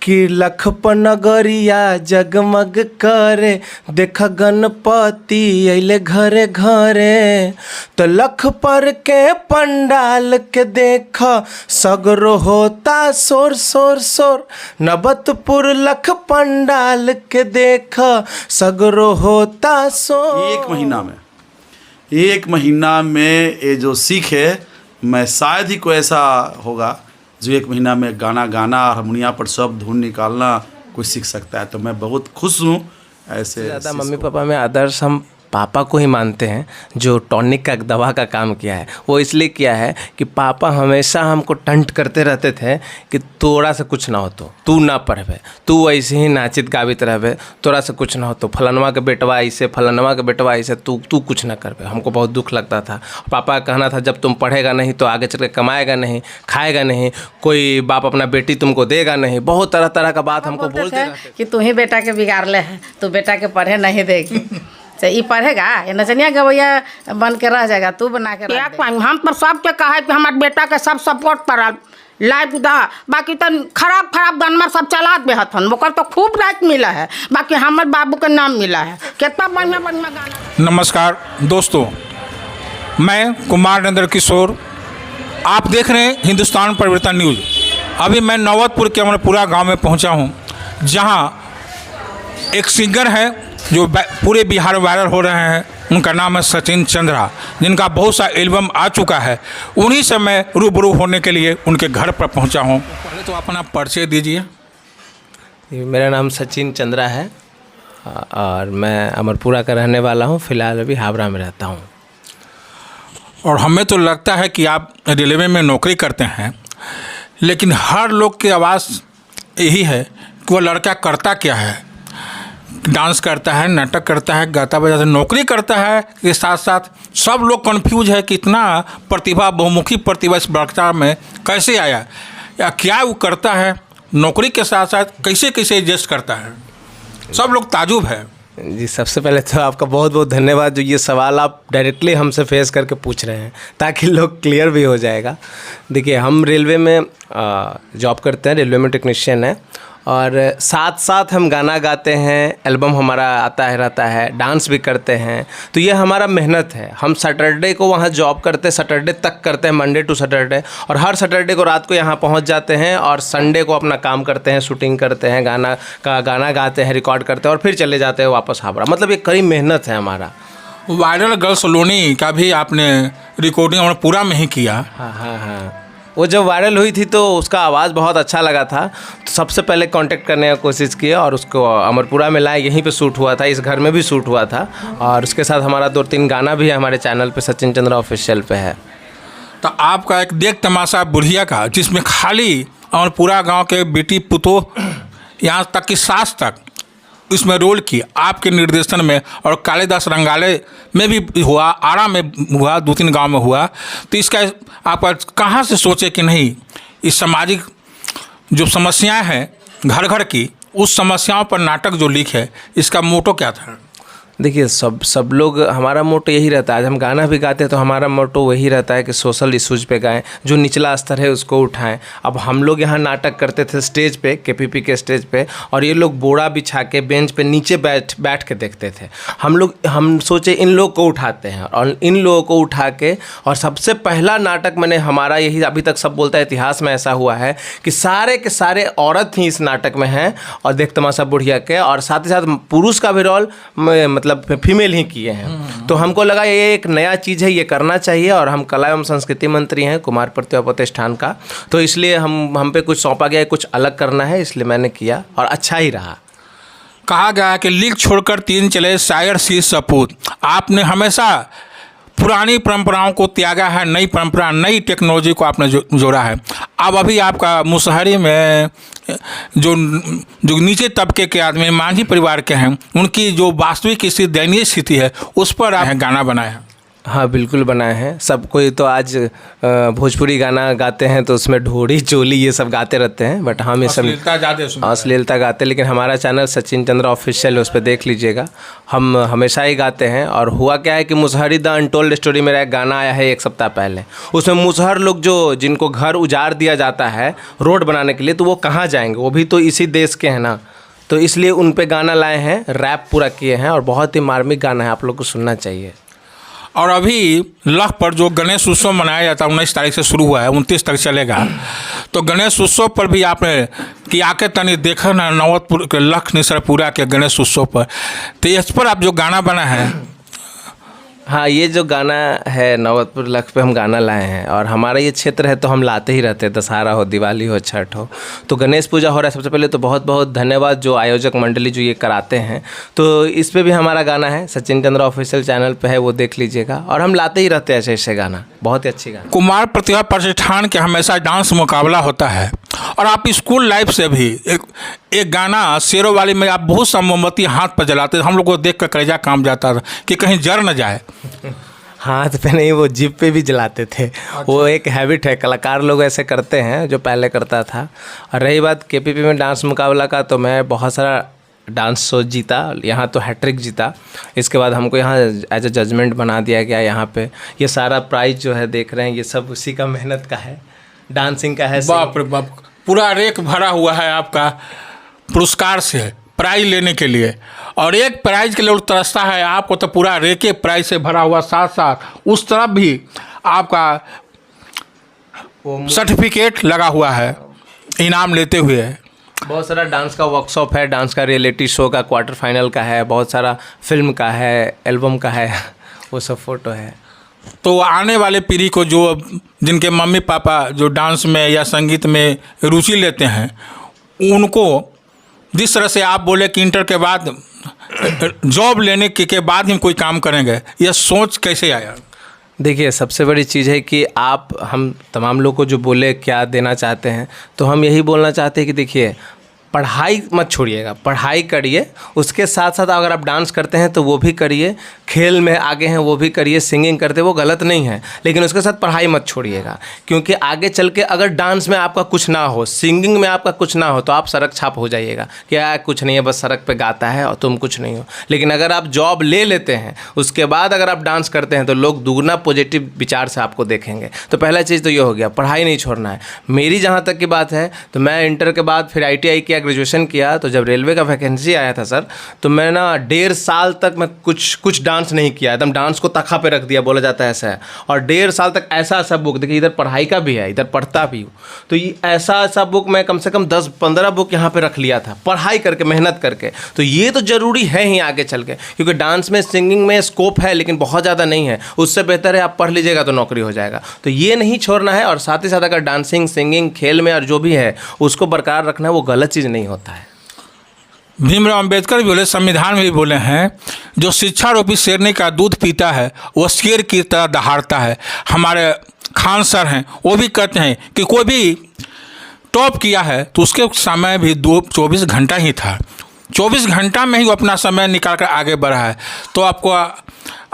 कि लखप नगरिया जगमग करे, देखा गणपति अइले घरे घरे। तो लख पर के पंडाल के देखा सगरो होता शोर शोर शोर। नबतपुर लख पंडाल के देखा सगरो होता शोर। एक महीना में ये जो सीख है, मैं शायद ही कोई ऐसा होगा जो एक महीना में गाना हारमोनिया पर सब धुन निकालना कोई सीख सकता है। तो मैं बहुत खुश हूँ। ऐसे ज़्यादा मम्मी पापा में आदर्श हम पापा को ही मानते हैं, जो टॉनिक का दवा का काम किया है। वो इसलिए किया है कि पापा हमेशा हमको टंट करते रहते थे कि तोरा से कुछ ना हो, तो तू ना पढ़बे, तू ऐसे ही नाचित गावित रहबे, तोरा से कुछ ना हो, तो फलनवा के बेटवा ऐसे, फलनवा के बेटवा ऐसे, तू कुछ ना करबे। हमको बहुत दुख लगता था। पापा का कहना था जब तुम पढ़ेगा नहीं तो आगे चल के कमाएगा नहीं, खाएगा नहीं, कोई बाप अपना बेटी तुमको देगा नहीं। बहुत तरह तरह का बात हमको बोलते रहते कि तू ही बेटा के बिगाड़ ले है, तू बेटा के पढ़े नहीं देगी। तो ये पढ़ेगा, ये नचनिया गवैया बन के रह जाएगा, तू बना के रह। हम पर सबके कहा कि हमारे बेटा के सब सपोर्ट कर लाइफ दा, बाकी तो खराब गाना सब चला दे हथन, वो तो खूब लाइक मिला है, बाकी हमारे बाबू के नाम मिला है। कितना बढ़िया बढ़िया गाना। नमस्कार दोस्तों, मैं कुमार नरेंद्र किशोर, आप देख रहे हैं हिंदुस्तान परिवर्तन न्यूज़। अभी मैं नौबतपुर के अमरपुरा गांव में पहुंचा हूं, जहां एक सिंगर है जो पूरे बिहार वायरल हो रहे हैं। उनका नाम है सचिन चंद्रा, जिनका बहुत सा एल्बम आ चुका है। उन्हीं से मैं रूबरू होने के लिए उनके घर पर पहुंचा हूं। पहले तो अपना परिचय दीजिए। मेरा नाम सचिन चंद्रा है और मैं अमरपुरा का रहने वाला हूं। फ़िलहाल अभी हावड़ा में रहता हूं। और हमें तो लगता है कि आप रेलवे में नौकरी करते हैं, लेकिन हर लोग की आवाज़ यही है कि वो लड़का करता क्या है। डांस करता है, नाटक करता है, गाता बजाता है, नौकरी करता है के साथ साथ सब लोग कन्फ्यूज है कि इतना प्रतिभा, बहुमुखी प्रतिभा इस लड़का में कैसे आया, या क्या वो करता है नौकरी के साथ साथ, कैसे कैसे एडजस्ट करता है। सब लोग ताजुब है। जी, सबसे पहले तो आपका बहुत बहुत धन्यवाद जो ये सवाल आप डायरेक्टली हमसे फेस करके पूछ रहे हैं, ताकि लोग क्लियर भी हो जाएगा। देखिए, हम रेलवे में जॉब करते हैं, रेलवे में टेक्नीशियन है, और साथ साथ हम गाना गाते हैं, एल्बम हमारा आता है रहता है, डांस भी करते हैं। तो ये हमारा मेहनत है। हम सैटरडे को वहाँ जॉब करते हैं, सैटरडे तक करते हैं, मंडे टू सैटरडे, और हर सैटरडे को रात को यहाँ पहुँच जाते हैं, और संडे को अपना काम करते हैं, शूटिंग करते हैं, गाना गाते हैं, रिकॉर्ड करते हैं, और फिर चले जाते हैं वापस हावड़ा। मतलब ये कड़ी मेहनत है हमारा। वायरल गर्ल सलोनी का भी आपने रिकॉर्डिंग पूरा में ही किया। हाँ, वो जब वायरल हुई थी तो उसका आवाज़ बहुत अच्छा लगा था, तो सबसे पहले कांटेक्ट करने की कोशिश की और उसको अमरपुरा में लाए। यहीं पे शूट हुआ था, इस घर में भी शूट हुआ था, और उसके साथ हमारा 2-3 गाना भी है हमारे चैनल पे, सचिन चंद्रा ऑफिशियल पे है। तो आपका एक देख तमाशा बुढ़िया का, जिसमें खाली अमरपुरा गांव के बेटी पुतो, यहाँ तक कि सास तक इसमें रोल की आपके निर्देशन में, और कालिदास रंगाले में भी हुआ, आरा में हुआ, 2-3 गांव में हुआ। तो इसका आप कहाँ से सोचे कि नहीं, इस सामाजिक जो समस्याएं हैं घर घर की, उस समस्याओं पर नाटक जो लिखे, इसका मोटो क्या था? देखिए, सब लोग, हमारा मोटो यही रहता है। आज हम गाना भी गाते हैं तो हमारा मोटो वही रहता है कि सोशल इश्यूज पे गाएं, जो निचला स्तर है उसको उठाएं। अब हम लोग यहाँ नाटक करते थे स्टेज पे, केपीपी के स्टेज पे, और ये लोग बोरा बिछा के बेंच पे नीचे बैठ के देखते थे। हम सोचे इन लोग को उठाते हैं, और इन लोगों को उठा के, और सबसे पहला नाटक मैंने हमारा यही, अभी तक सब बोलता है इतिहास में ऐसा हुआ है कि सारे के सारे औरत ही इस नाटक में हैं, और देख तमाशा बुढ़िया के, और साथ ही साथ पुरुष का भी रोल मतलब फीमेल ही किए हैं। तो हमको लगा ये एक नया चीज़ है, ये करना चाहिए। और हम कला एवं संस्कृति मंत्री हैं कुमार प्रतिभा प्रतिष्ठान का, तो इसलिए हम पे कुछ सौंपा गया है, कुछ अलग करना है, इसलिए मैंने किया, और अच्छा ही रहा। कहा गया है कि लीक छोड़कर 3 चले शायर सी सपूत। आपने हमेशा पुरानी परंपराओं को त्यागा है, नई परंपरा, नई टेक्नोलॉजी को आपने जोड़ा है। अब अभी आपका मुसहरी में जो नीचे तबके के आदमी, मांझी परिवार के हैं, उनकी जो वास्तविक स्थिति, दयनीय स्थिति है, उस पर आप गाना बनाए हैं। हाँ बिल्कुल बनाए हैं। सब कोई तो आज भोजपुरी गाना गाते हैं तो उसमें ढोरी चोली ये सब गाते रहते हैं, बट हम ये सब अश्लीलता ज़्यादा उसमें है। अश्लीलता गाते हैं। लेकिन हमारा चैनल सचिन चंद्रा ऑफिशियल है, उस पर देख लीजिएगा। हम हमेशा ही गाते हैं। और हुआ क्या है कि मुसहरी द अनटोल्ड स्टोरी मेरा एक गाना आया है 1 सप्ताह पहले। उसमें मुसहर लोग जो जिनको घर उजाड़ दिया जाता है रोड बनाने के लिए, तो वो कहाँ जाएंगे? वो भी तो इसी देश के हैं ना। तो इसलिए उन पे गाना लाए हैं, रैप पूरा किए हैं और बहुत ही मार्मिक गाना है, आप लोग को सुनना चाहिए। और अभी लख पर जो गणेश उत्सव मनाया जाता है 19 तारीख से शुरू हुआ है, 29 तक चलेगा। तो गणेश उत्सव पर भी आपने कि आके तनी देखा ना नौबतपुर के लख निसरपुरा के गणेश उत्सव पर, तो इस पर आप जो गाना बना है। हाँ, ये जो गाना है नौबतपुर लख पे हम गाना लाए हैं। और हमारा ये क्षेत्र है तो हम लाते ही रहते हैं, दशहरा हो, दिवाली हो, छठ हो। तो गणेश पूजा हो रहा है। सबसे पहले तो बहुत बहुत धन्यवाद जो आयोजक मंडली जो ये कराते हैं। तो इस पे भी हमारा गाना है, सचिन चंद्रा ऑफिशियल चैनल पे है, वो देख लीजिएगा। और हम लाते ही रहते हैं ऐसे ऐसे गाना, बहुत ही अच्छी गाना। कुमार प्रतिभा प्रतिष्ठान के हमेशा डांस मुकाबला होता है और आप स्कूल लाइफ से भी एक गाना शेरों वाली में आप बहुत सा मोमबत्ती हाथ पर जलाते, हम लोग को देख कर कलेजा काम जाता था कि कहीं जर न जाए। हाथ पे नहीं, वो जिप पे भी जलाते थे। वो एक हैबिट है, कलाकार लोग ऐसे करते हैं, जो पहले करता था। और रही बात केपीपी में डांस मुकाबला का, तो मैं बहुत सारा डांस शो जीता। यहाँ तो हैट्रिक जीता। इसके बाद हमको यहाँ एज ए जजमेंट बना दिया गया यहाँ पे। ये सारा प्राइज जो है देख रहे हैं, ये सब उसी का मेहनत का है, डांसिंग का है। बाप रे बाप, पूरा रेक भरा हुआ है आपका पुरस्कार से प्राइज लेने के लिए। और एक प्राइज के लिए तरसता है, आपको तो पूरा रेके प्राइज से भरा हुआ, साथ साथ उस तरफ भी आपका सर्टिफिकेट लगा हुआ है इनाम लेते हुए। बहुत सारा डांस का वर्कशॉप है, डांस का रियलिटी शो का क्वार्टर फाइनल का है, बहुत सारा फिल्म का है, एल्बम का है, वो सब फोटो है। तो आने वाले पीढ़ी को जो जिनके मम्मी पापा जो डांस में या संगीत में रुचि लेते हैं, उनको जिस तरह से आप बोले कि इंटर के बाद जॉब लेने के बाद ही कोई काम करेंगे, यह सोच कैसे आया? देखिए, सबसे बड़ी चीज़ है कि आप हम तमाम लोग को जो बोले क्या देना चाहते हैं, तो हम यही बोलना चाहते हैं कि देखिए, पढ़ाई मत छोड़िएगा, पढ़ाई करिए। उसके साथ साथ अगर आप डांस करते हैं तो वो भी करिए, खेल में आगे हैं वो भी करिए, सिंगिंग करते वो गलत नहीं है, लेकिन उसके साथ पढ़ाई मत छोड़िएगा। क्योंकि आगे चल के अगर डांस में आपका कुछ ना हो, सिंगिंग में आपका कुछ ना हो, तो आप सड़क छाप हो जाइएगा कि यार कुछ नहीं है, बस सड़क पे गाता है और तुम कुछ नहीं हो। लेकिन अगर आप जॉब ले लेते हैं, उसके बाद अगर आप डांस करते हैं, तो लोग दुगना पॉजिटिव विचार से आपको देखेंगे। तो पहला चीज़ तो ये हो गया, पढ़ाई नहीं छोड़ना है। मेरी जहाँ तक की बात है, तो मैं इंटर के बाद फिर ITI किया, ग्रेजुएशन किया। तो जब रेलवे का वैकेंसी आया था सर, तो मैं ना 1.5 साल तक मैं कुछ डांस नहीं किया, एकदम डांस को तखा पे रख दिया, बोला जाता है ऐसा है। और 1.5 साल तक ऐसा बुक, देखिए इधर पढ़ाई का भी है, इधर पढ़ता भी हूँ, तो ये ऐसा बुक मैं कम से कम 10-15 बुक यहाँ पे रख लिया था, पढ़ाई करके, मेहनत करके। तो ये तो ज़रूरी है ही आगे चल के, क्योंकि डांस में, सिंगिंग में स्कोप है, लेकिन बहुत ज़्यादा नहीं है। उससे बेहतर है आप पढ़ लीजिएगा तो नौकरी हो जाएगा। तो ये नहीं छोड़ना है। और साथ ही साथ अगर डांसिंग, सिंगिंग, खेल में और जो भी है उसको बरकरार रखना है, वो गलत चीज़ नहीं होता है। भीमराव अंबेडकर भी बोले, संविधान में भी बोले हैं, जो शिक्षा रूपी शेरनी का दूध पीता है वह शेर की तरह दहाड़ता है। हमारे खान सर हैं, वो भी कहते हैं कि कोई भी टॉप किया है तो उसके समय भी 24 घंटा ही था, 24 घंटा में ही वो अपना समय निकाल कर आगे बढ़ा है। तो आपको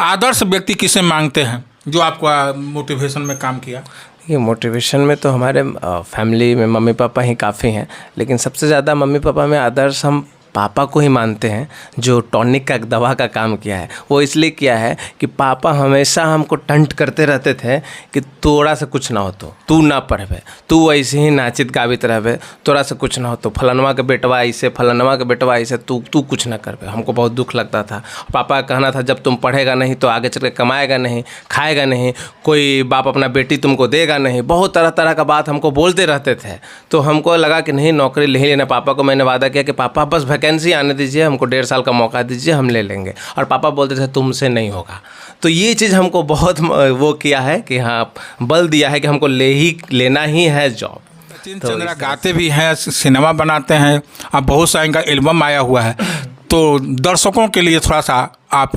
आदर्श व्यक्ति किसे मांगते हैं जो आपको मोटिवेशन में काम किया? ये मोटिवेशन में तो हमारे फैमिली में मम्मी पापा ही काफ़ी हैं, लेकिन सबसे ज़्यादा मम्मी पापा में आदर्श हम पापा को ही मानते हैं, जो टॉनिक का दवा का काम किया है। वो इसलिए किया है कि पापा हमेशा हमको टंट करते रहते थे कि तोरा से कुछ ना हो, तो तू ना पढ़बे, तू ऐसे ही नाचित गावित रहबे, तोरा से कुछ ना हो, तो फलनवा के बेटवा ऐसे, फलनवा के बेटवा ऐसे, तू कुछ ना करबे। हमको बहुत दुख लगता था। पापा का कहना था, जब तुम पढ़ेगा नहीं तो आगे चल के कमाएगा नहीं, खाएगा नहीं, कोई बाप अपना बेटी तुमको देगा नहीं, बहुत तरह तरह का बात हमको बोलते रहते थे। तो हमको लगा कि नहीं, नौकरी नहीं लेना। पापा को मैंने वादा किया कि पापा बस वैकेंसी आने दीजिए, हमको 1.5 साल का मौका दीजिए, हम ले लेंगे। और पापा बोलते थे तुमसे नहीं होगा। तो ये चीज़ हमको बहुत वो किया है कि हाँ, बल दिया है कि हमको लेना ही है जॉब। सचिन चंद्रा गाते भी हैं, सिनेमा बनाते हैं, अब बहुत सा इनका एल्बम आया हुआ है। तो दर्शकों के लिए थोड़ा सा आप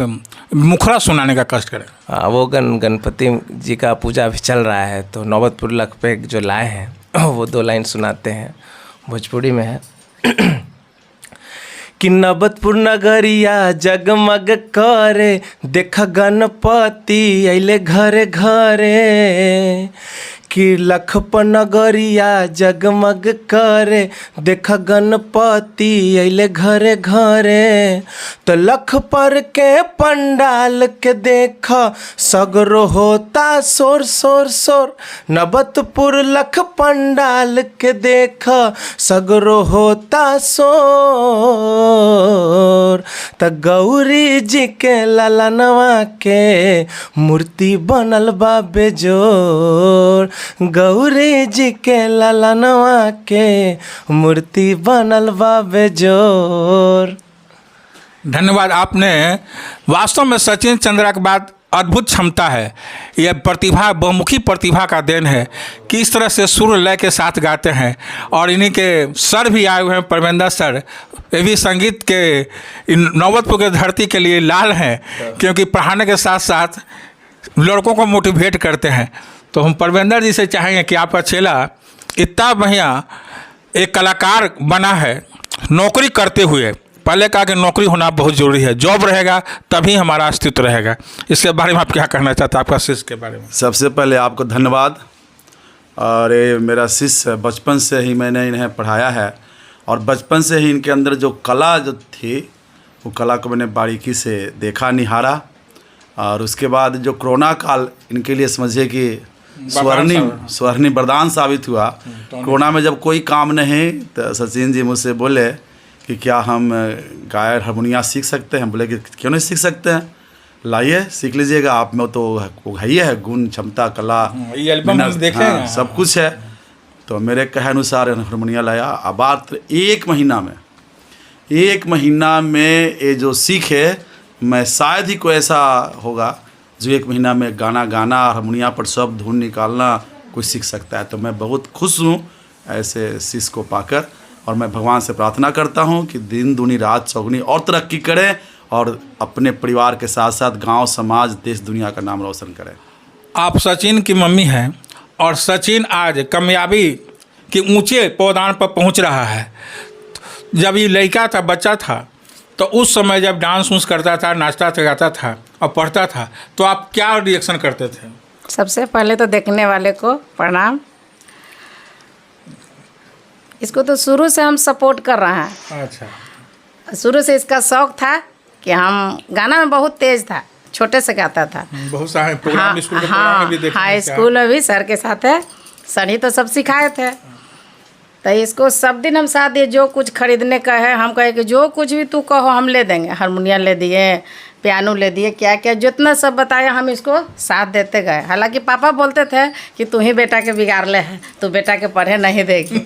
मुखरा सुनाने का कष्ट करें। वो गणपति जी का पूजा भी चल रहा है, तो नौबतपुर लख पे जो लाए हैं वो 2 लाइन सुनाते हैं, भोजपुरी में है। कि नबतपुर नगरिया जगमग करे, देख गणपति अइले घरे घरे। कि लखप नगरिया जगमग करे, देख गणपति अइले घरे घरे। तो लखपर के पंडाल के देख, सगरो होता शोर शोर शोर। नबतपुर लख पंडाल के देख, सगरो होता शोर। त गौरी जी के ललनवा के मूर्ति बनल बा बेजोर। गौरी जी के ललनवा के मूर्ति बनल बा बेजोर। धन्यवाद। आपने वास्तव में सचिन चंद्रा के बाद अद्भुत क्षमता है। यह प्रतिभा बहुमुखी प्रतिभा का देन है कि इस तरह से सुर लय के साथ गाते हैं। और इन्हीं के सर भी आए हुए हैं, परमेंद्र सर। ये भी संगीत के नौबतपुर के धरती के लिए लाल हैं, क्योंकि पढ़ाने के साथ साथ लड़कों को मोटिवेट करते हैं। तो हम परमेंद्र जी से चाहेंगे कि आपका चेला इतना बढ़िया एक कलाकार बना है नौकरी करते हुए। पहले कहा कि नौकरी होना बहुत ज़रूरी है, जॉब रहेगा तभी हमारा अस्तित्व रहेगा। इसके बारे में आप क्या कहना चाहते हैं, आपका शिष्य के बारे में? सबसे पहले आपको धन्यवाद। और ये मेरा शिष्य बचपन से ही मैंने इन्हें पढ़ाया है, और बचपन से ही इनके अंदर जो कला जो थी वो कला को मैंने बारीकी से देखा, निहारा। और उसके बाद जो कोरोना काल इनके लिए समझिए कि स्वर्णिम वरदान साबित हुआ। कोरोना में जब कोई काम नहीं तो सचिन जी मुझसे बोले कि क्या हम गायन हारमोनिया सीख सकते हैं। बोले कि क्यों नहीं सीख सकते हैं, लाइए सीख लीजिएगा। आप में तो वो है ही है गुण, क्षमता, कला, ये एल्बम हम देखे हैं, सब कुछ है। तो मेरे कहे अनुसार हारमोनिया लाया। अब बात 1 महीना में ये जो सीखे, मैं शायद ही कोई ऐसा होगा जो 1 महीना में गाना हारमोनिया पर सब धुन निकालना कोई सीख सकता है। तो मैं बहुत खुश हूँ ऐसे शिष्य को पाकर, और मैं भगवान से प्रार्थना करता हूँ कि दिन दूनी रात चौगुनी और तरक्की करें, और अपने परिवार के साथ साथ गांव, समाज, देश, दुनिया का नाम रोशन करें। आप सचिन की मम्मी हैं, और सचिन आज कामयाबी के ऊंचे पौधान पर पहुंच रहा है। जब ये लड़का था, बच्चा था, तो उस समय जब डांस उन्स करता था, नाचता था, गाता था और पढ़ता था, तो आप क्या रिएक्शन करते थे? सबसे पहले तो देखने वाले को प्रणाम। इसको तो शुरू से हम सपोर्ट कर रहे हैं। अच्छा। शुरू से इसका शौक था कि हम गाना में बहुत तेज था, छोटे से गाता था। बहुत सारे प्रोग्राम स्कूल के प्रोग्राम में भी देखे हाँ, हैं। स्कूल में भी सर के साथ है, सर ही तो सब सिखाए थे। तो इसको सब दिन हम साथ दिए, जो कुछ खरीदने का है हम कहे कि जो कुछ भी तू कहो हम ले देंगे। हारमोनियम ले दिए, पियानो ले दिए, क्या क्या जितना सब बताया हम इसको साथ देते गए। हालांकि पापा बोलते थे कि तू ही बेटा के बिगाड़ ले है, तू बेटा के पढ़े नहीं देगी।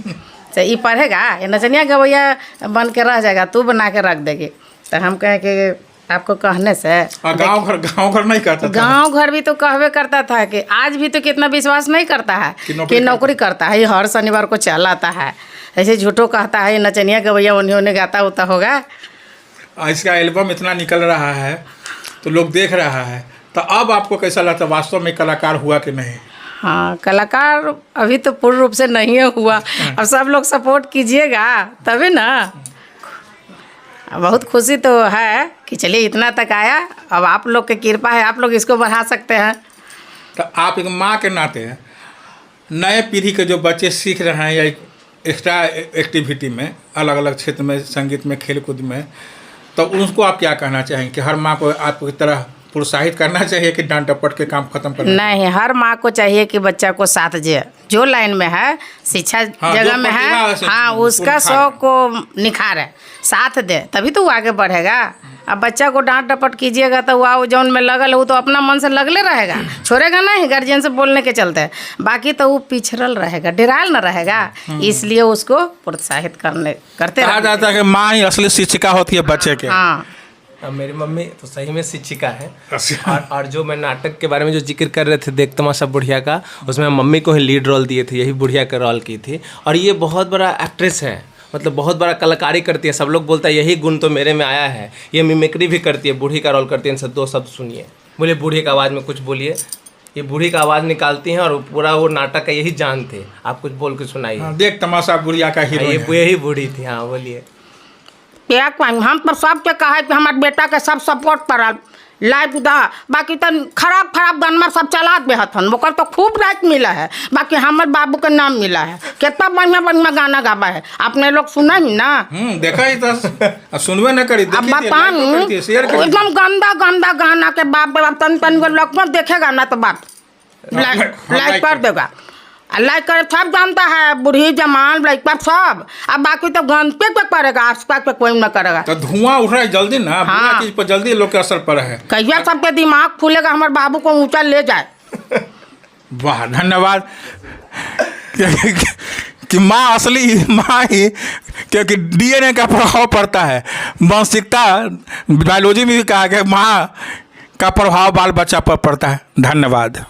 तो ये पढ़ेगा, ये नचनिया गवैया बन के रह जाएगा, तू बना के रख देगी। तो हम कहें कि आपको कहने से गाँव घर नहीं करता था। गाँव घर भी तो कहवे करता था कि आज भी तो कितना विश्वास नहीं करता है कि नौकरी करता है। ये हर शनिवार को चल आता है, ऐसे झूठो कहता है ये नचनिया गवैया उन्हें गाता उता होगा। इसका एल्बम इतना निकल रहा है तो लोग देख रहा है, तो अब आपको कैसा लगता है, वास्तव में कलाकार हुआ कि नहीं? हाँ, कलाकार अभी तो पूर्ण रूप से नहीं हुआ। अब सब लोग सपोर्ट कीजिएगा तभी ना। बहुत खुशी तो है कि चलिए इतना तक आया। अब आप लोग की कृपा है, आप लोग इसको बढ़ा सकते हैं। तो आप एक माँ के नाते नए पीढ़ी के जो बच्चे सीख रहे हैं या एक्स्ट्रा एक्टिविटी में, अलग अलग क्षेत्र में, संगीत में, खेल कूद में, तो उनको आप क्या कहना चाहेंगे कि हर माँ को आपकी तरह प्रोत्साहित करना चाहिए कि डांट डपट के काम खत्म करना? नहीं, हर माँ को चाहिए कि बच्चा को साथ जो लाइन में है, शिक्षा जगह में है, हाँ उसका शौक को निखारे, साथ दे, तभी तो वो आगे बढ़ेगा। अब बच्चा को डांट डपट कीजिएगा तो वो जौन में लगल हो तो अपना मन से लगले रहेगा, छोड़ेगा नहीं गार्जियन से बोलने के चलते। बाकी तो वो पिछड़ल रहेगा, डेराल न रहेगा। इसलिए उसको प्रोत्साहित करते कहा जाता है कि माँ ही असली शिक्षिका होती है बच्चे के। हाँ, मेरी मम्मी तो सही में शिक्षिका है। और जो मैं नाटक के बारे में जो जिक्र कर रहे थे देख तमाशा बुढ़िया का, उसमें मम्मी को ही लीड रोल दिए थे, यही बुढ़िया का रोल की थी। और ये बहुत बड़ा एक्ट्रेस है, मतलब बहुत बड़ा कलाकारी करती है। सब लोग बोलता है यही गुण तो मेरे में आया है। ये मिमिक्री भी करती है, बूढ़ी का रोल करती है। इनसे 2 शब्द सुनिए, बोले बूढ़ी का आवाज़ में कुछ बोलिए। ये बूढ़ी का आवाज़ निकालती हैं और पूरा वो नाटक का यही जान थे। आप कुछ बोल के सुनाइए। देख तमाशा बुढ़िया का हीरो, ये यही बूढ़ी थी। हाँ बोलिए। क्या कहें, हम तो सबके कहे कि हमारे बेटा के सब सपोर्ट करल लाइफ दा, बाकी तो खराब गाना सब चला दे हथन, ओकर तो खूब राइट मिला है, बाकी हमारे बाबू के नाम मिला है, कितना बढ़िया गाना गावा है, आपने लोग सुना ही ना। देखा ही तो सुनवे न करी, अब बताऊं एकदम गंदा गाना के बाप रे बाप, तन लोग देखेगा ना तो बाप लाइक कर देगा, लाइक करे सब जानता है, बूढ़ी जमान लड़का सब, अब बाकी तो गंदे पे करेगा, आसपास पे कोई न करेगा। तो धुआं उठ रहा है जल्दी ना, बुरा चीज पर जल्दी लोग के असर पड़ा है। कहिया सबके दिमाग खुलेगा, हमारे बाबू को ऊंचा ले जाए। वाह, धन्यवाद कि माँ असली माँ ही, क्योंकि डीएनए का प्रभाव पड़ता है, मानसिकता बायोलॉजी में भी कहा गया माँ का प्रभाव बाल बच्चा पर पड़ता है। धन्यवाद।